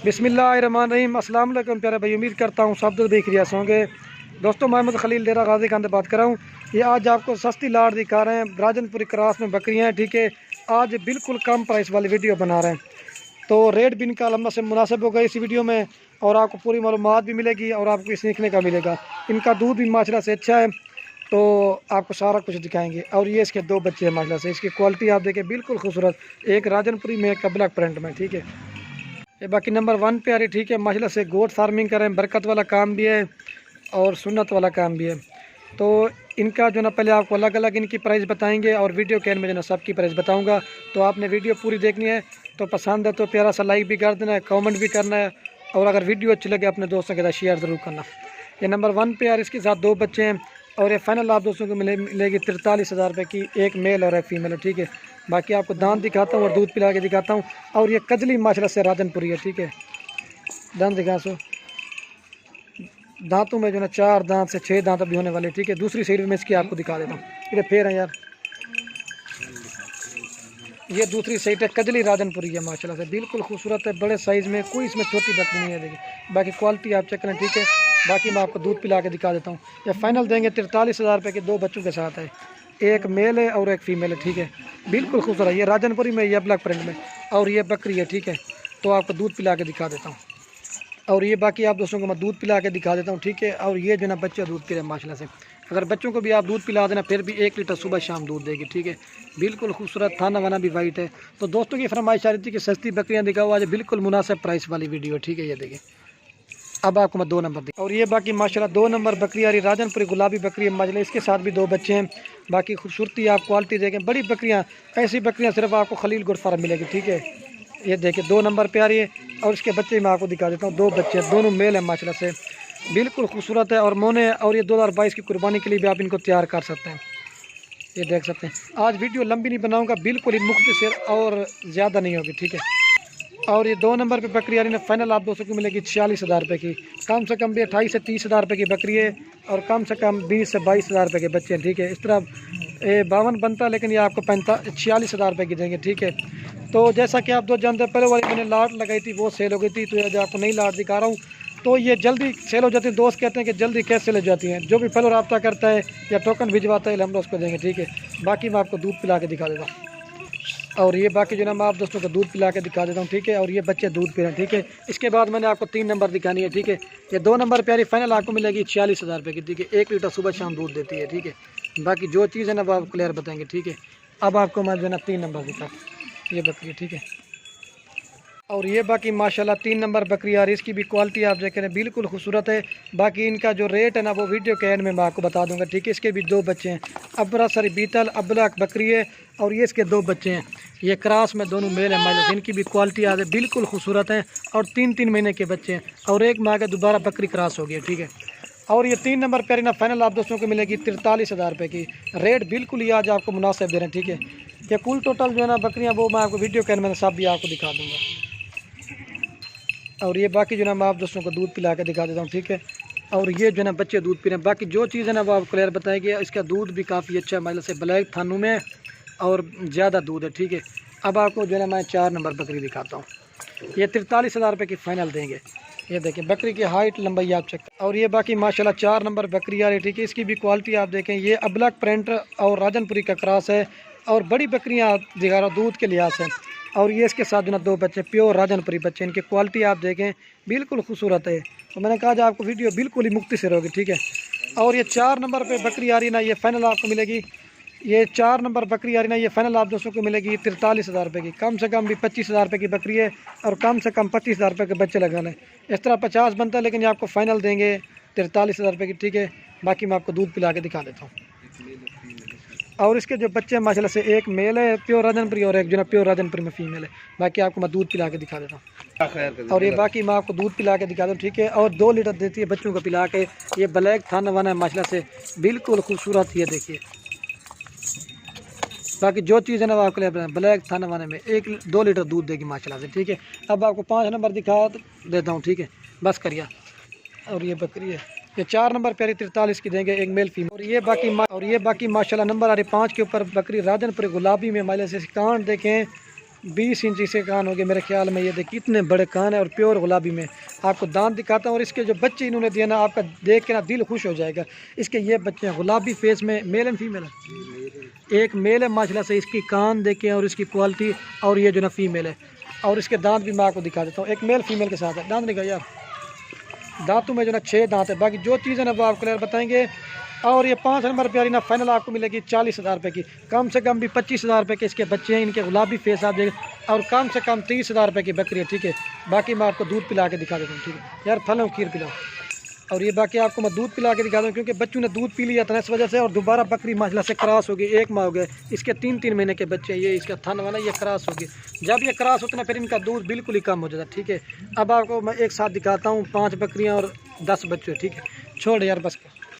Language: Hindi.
बिस्मिल्लाहिर्रहमानिर्रहीम। अस्सलाम वालेकुम प्यारे भाई, उम्मीद करता हूँ सब लोग देख रियास होंगे। दोस्तों, मोहम्मद खलील डेरा गाजी खान से बात कर रहा हूँ। ये आज आपको सस्ती लाट दिखा रहे हैं, राजनपुरी क्रॉस में बकरियाँ हैं। ठीक है, आज बिल्कुल कम प्राइस वाली वीडियो बना रहे हैं, तो रेट भी इनका लंबा से मुनासिब होगा इस वीडियो में, और आपको पूरी मालूमात भी मिलेगी और आपको सीखने का मिलेगा। इनका दूध भी माशाल्लाह से अच्छा है, तो आपको सारा कुछ दिखाएंगे। और ये इसके दो बच्चे हैं माशाल्लाह से, इसकी क्वालिटी आप देखें बिल्कुल खूबसूरत, एक राजनपुरी में एक ब्लैक प्रिंट में। ठीक है, ये बाकी नंबर 1 पे आ रही। ठीक है, माशाल्लाह से गोट फार्मिंग करें, बरकत वाला काम भी है और सुन्नत वाला काम भी है। तो इनका जो ना पहले आपको अलग अलग इनकी प्राइस बताएंगे और वीडियो के एंड में जो ना सबकी प्राइस बताऊंगा। तो आपने वीडियो पूरी देखनी है, तो पसंद है तो प्यारा सा लाइक भी कर देना है, कमेंट भी करना है, और अगर वीडियो अच्छी लगे अपने दोस्तों के साथ शेयर ज़रूर करना। ये नंबर 1 पे यार, इसके साथ दो बच्चे हैं, और ये फाइनल आप दोस्तों को मिलेगी 43,000 रुपये की, एक मेल और एक फीमेल है। ठीक है, बाकी आपको दांत दिखाता हूँ और दूध पिला के दिखाता हूँ। और ये कजली माशाल्लाह से राजनपुरी है। ठीक है, दांत दिखा सो, दांतों में जो ना 4 दांत से 6 दांत अभी होने वाले। ठीक है, दूसरी साइड में इसकी आपको दिखा देता हूँ। इधर फेर है यार, ये दूसरी साइड है, कजली राजनपुरी है माशाल्लाह से, बिल्कुल खूबसूरत है, बड़े साइज़ में, कोई इसमें छोटी बकरी नहीं है। देखिए बाकी क्वालिटी आप चेक करें। ठीक है, बाकी मैं आपको दूध पिला के दिखा देता हूँ। ये फाइनल देंगे 43,000 रुपये के, दो बच्चों के साथ है, एक मेल है और एक फीमेल है। ठीक है, बिल्कुल खूबसूरत, ये राजनपुरी में, ये ब्लैक प्रिंट में, और ये बकरी है। ठीक है, तो आपको दूध पिला के दिखा देता हूँ। और ये बाकी आप दोस्तों को मैं दूध पिला के दिखा देता हूँ। ठीक है, और ये जो ना बच्चे दूध पी रहे हैं माशाल्लाह से, अगर बच्चों को भी आप दूध पिला देना फिर भी 1 लीटर सुबह शाम दूध देगी। ठीक है, बिल्कुल खूबसूरत, थाना वाना भी वाइट है। तो दोस्तों की फरमाइश आ रही थी कि सस्ती बकरियाँ दिखाओ, आज बिल्कुल मुनासिब प्राइस वाली वीडियो है। ठीक है, ये देखिए, अब आपको मैं 2 नंबर दी। और ये बाकी माशाल्लाह 2 नंबर बकरी आ रही, राजनपुरी गुलाबी बकरी है माशाल्लाह, इसके साथ भी 2 बच्चे हैं। बाकी खूबसूरती आप क्वालिटी देखें, बड़ी बकरियाँ, ऐसी बकरियाँ सिर्फ आपको खलील गोट फार्म मिलेगी। ठीक है, ये देखिए 2 नंबर पे आ रही है, और इसके बच्चे मैं आपको दिखा देता हूँ। 2 बच्चे, दोनों मेल हैं माशाल्लाह से, बिल्कुल खूबसूरत है और मोने है। और ये 2022 की कुर्बानी के लिए भी आप इनको तैयार कर सकते हैं। ये देख सकते हैं। आज वीडियो लंबी नहीं बनाऊँगा, बिल्कुल ही मुख्तसर और ज़्यादा नहीं होगी। ठीक है, और ये 2 नंबर पे बकरी आ रही है, फाइनल आप दोस्तों को मिलेगी 46,000 रुपये की, कम से कम भी 28 से 30,000 रुपये की बकरी है, और कम से कम 20 से 22,000 रुपये के बच्चे हैं। ठीक है, इस तरह 52 बनता है, लेकिन ये आपको 46,000 रुपये की देंगे। ठीक है, तो जैसा कि आप दो जानते हैं, पहले वाली मैंने लाट लगाई थी, वो सेल हो गई थी, तो ये जो आपको नई लाट दिखा रहा हूँ, तो ये जल्दी सेल हो जाती है। दोस्त कहते हैं कि जल्दी कैसे सेल हो जाती हैं, जो भी पहले रब्ता करता है या टोकन भिजवाता है हम लोग उसको देंगे। ठीक है, बाकी मैं आपको दूध पिला के दिखा देता हूँ। और ये बाकी जो ना मैं आप दोस्तों को दूध पिला के दिखा देता हूँ। ठीक है, और ये बच्चे दूध पी रहे हैं। ठीक है, इसके बाद मैंने आपको 3 नंबर दिखानी है। ठीक है, ये 2 नंबर प्यारी फाइनल आपको मिलेगी 46,000 रुपये की। ठीक है, 1 लीटर सुबह शाम दूध देती है। ठीक है, बाकी जो चीज़ है ना वो आप क्लियर बताएंगे। ठीक है, अब आपको मैं जो ना 3 नंबर दिखा, ये बकरी। ठीक है, और ये बाकी माशाल्लाह 3 नंबर बकरी आ रही है, इसकी भी क्वालिटी आप देख रहे हैं, बिल्कुल खूबसूरत है। बाकी इनका जो रेट है ना वो वीडियो के एंड में मैं आपको बता दूंगा। ठीक है, इसके भी 2 बच्चे हैं, अबरा सरी बीतल अबलाक बकरी है, और ये इसके 2 बच्चे हैं, ये क्रॉस में दोनों मेल है माशाल्लाह, इनकी भी क्वालिटी आ रही है, बिल्कुल खूबसूरत है, और 3-3 महीने के बच्चे हैं, और एक माह के दोबारा बकरी क्रॉस हो गई है। ठीक है, और ये 3 नंबर प्यारी ना फाइनल आप दोस्तों को मिलेगी 43,000 रुपये की, रेट बिल्कुल ही आज आपको मुनासिब दे रहे हैं। ठीक है, ये कुल टोटल जो है ना बकरियाँ वो मैं आपको वीडियो के एंड में सब भी आपको दिखा दूँगा। और ये बाकी जो ना मैं आप दोस्तों को दूध पिला के दिखा देता हूँ। ठीक है, और ये जो ना बच्चे दूध पी रहे हैं, बाकी जो चीज़ है ना वो आप क्लियर बताएंगे। इसका दूध भी काफ़ी अच्छा है मतलब से, ब्लैक थानों में और ज़्यादा दूध है। ठीक है, अब आपको जो है ना मैं 4 नंबर बकरी दिखाता हूँ। ये 43,000 रुपये की फ़ाइनल देंगे। ये देखें बकरी की हाइट लंबाई आप चेक, और ये बाकी माशाल्लाह 4 नंबर बकरी आ रही है। ठीक है, इसकी भी क्वालिटी आप देखें, ये अबलक प्रिंट और राजनपुरी का क्रॉस है, और बड़ी बकरियाँ दिखा रहा दूध के लिहाज से। और ये इसके साथ जो ना 2 बच्चे प्योर राजनपुरी बच्चे, इनकी क्वालिटी आप देखें बिल्कुल खूबसूरत है। तो मैंने कहा जो आपको वीडियो बिल्कुल ही मुख्तसर होगी। ठीक है, और ये 4 नंबर पे बकरी आ रही ना, ये फाइनल आपको मिलेगी, ये 4 नंबर बकरी आ रही ना, ये फाइनल आप दोस्तों को मिलेगी 43,000 रुपये की, कम से कम भी 25,000 रुपये की बकरी है, और कम से कम 25,000 रुपये के बच्चे लगाने। इस तरह 50 बनता है, लेकिन ये आपको फाइनल देंगे 43,000 रुपये की। ठीक है, बाकी मैं आपको दूध पिला के दिखा देता हूँ। और इसके जो बच्चे हैं माशाल्लाह से, एक मेल है प्योर राजनपुरी और एक जो ना प्योर राजनपुरी में फीमेल है। बाकी आपको मैं दूध पिला के दिखा देता हूँ, और ये बाकी मैं आपको दूध पिला के दिखा दूँ। ठीक है, और 2 लीटर देती है बच्चों को पिला के। ये ब्लैक थाना वाना है माशाल्लाह से, बिल्कुल खूबसूरत। ये देखिए, बाकी जो चीज़ है ना वो आपको ब्लैक थाना वाने में 1-2 लीटर दूध देगी माशाल्लाह से। ठीक है, अब आपको 5 नंबर दिखा देता हूँ। ठीक है, बस करिए। और ये बकरी है, ये 4 नंबर प्यारी 43 की देंगे, एक मेल फीमेल। और ये बाकी माशाल्लाह नंबर आ रही 5 के ऊपर बकरी राजनपुरी गुलाबी में माशाल्लाह से, कान देखें 20 इंच इसके कान हो गए मेरे ख्याल में। ये देखिए इतने बड़े कान है और प्योर गुलाबी में। आपको दांत दिखाता हूँ और इसके जो बच्चे इन्होंने दिए ना, आपका देख के ना दिल खुश हो जाएगा। इसके ये बच्चे हैं गुलाबी फेस में, मेल एंड फीमेल है। एक मेल है माशाल्लाह से, इसकी कान देखें और इसकी क्वालिटी, और ये जो ना फीमेल है। और इसके दांत भी मैं आपको दिखा देता हूँ, एक मेल फीमेल के साथ है। दांत दिखा यार, दांतों में जो ना 6 दांत है। बाकी जो चीज़ है ना वो आप क्लियर बताएंगे। और ये 5 नंबर प्यारी ना फाइनल आपको मिलेगी 40,000 रुपये की। कम से कम भी 25,000 रुपये के इसके बच्चे हैं, इनके गुलाबी फेस आप देखें। और कम से कम 30,000 रुपये की बकरी है, ठीक है। बाकी मैं आपको दूध पिला के दिखा देता हूँ, ठीक है यार, फलों खीर पिलाओ। और ये बाकी आपको मैं दूध पिला के दिखा दूँ, क्योंकि बच्चों ने दूध पी लिया था इस वजह से। और दोबारा बकरी माशाल्लाह से क्रॉस हो गई, 1 माह हो गए इसके। 3-3 महीने के बच्चे, ये इसका थन वाला ये क्रॉस हो गई। जब ये क्रॉस होता है फिर इनका दूध बिल्कुल ही कम हो जाता है, ठीक है। अब आपको मैं एक साथ दिखाता हूँ 5 बकरियाँ और 10 बच्चे, ठीक है। छोड़ यार बस।